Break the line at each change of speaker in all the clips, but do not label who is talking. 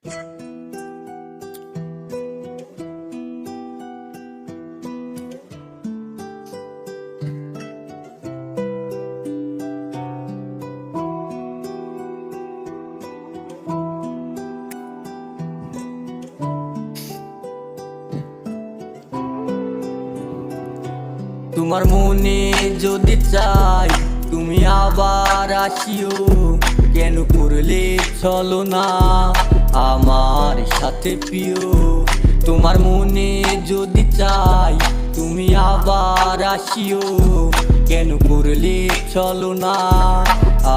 তোমার মনে যদি চাই তুমি আবার আসিও, কেন করলে চলো না আমার সাথে প্রিয়। তোমার মনে যদি চাই তুমি আবার আসিও, কেন করলে চলো না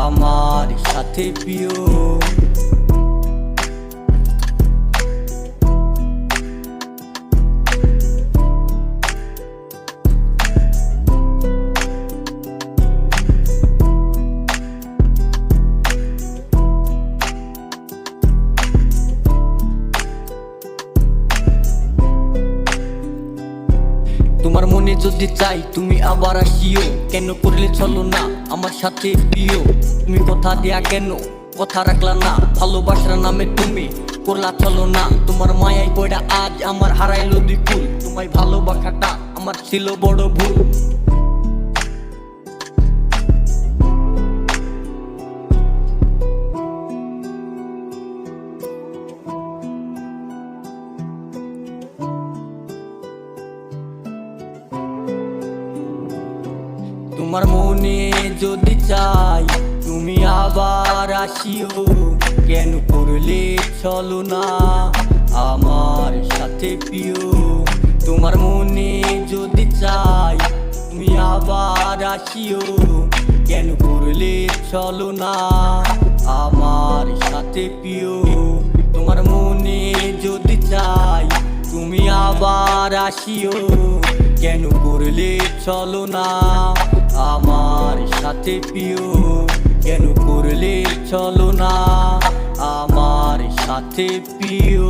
আমার সাথে প্রিয়। তোমার মনে যদি চাই তুমি আবার আসিও, কেন করলে চলো না আমার সাথে প্রিয়। তুমি কথা দেয়া কেন কথা রাখলা না, ভালোবাসার নামে তুমি করলা চলো না। তোমার মায়াই পয়ডা আজ আমার হারাইলো দুকুল, তোমায় ভালোবাসাটা আমার ছিল বড় ভুল। তোমার মনে যদি চাই তুমি আবার আসিও, কেন করলে চলো না আমার সাথে প্রিয়। তোমার মনে যদি চাই তুমি আবার আসিও, কেন করলে চলো না আমার সাথে প্রিয়। তোমার মনে যদি চাই তুমি আবার আসিও, কেন করলে চলো না আমার সাথে প্রিয়। কেন করলে চলো না আমার সাথে প্রিয়।